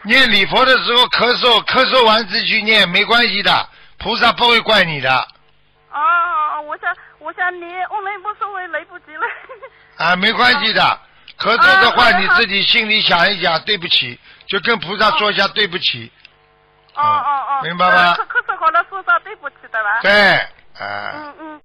念礼佛的时候咳嗽，咳嗽完自己去念没关系的，菩萨不会怪你的。哦，我想念，我没无所谓，来不及了。啊，没关系的，咳嗽的话你自己心里想一想，对不起，就跟菩萨说一下对不起。哦，明白吗？咳嗽好了，说声对不起的吧？对，嗯。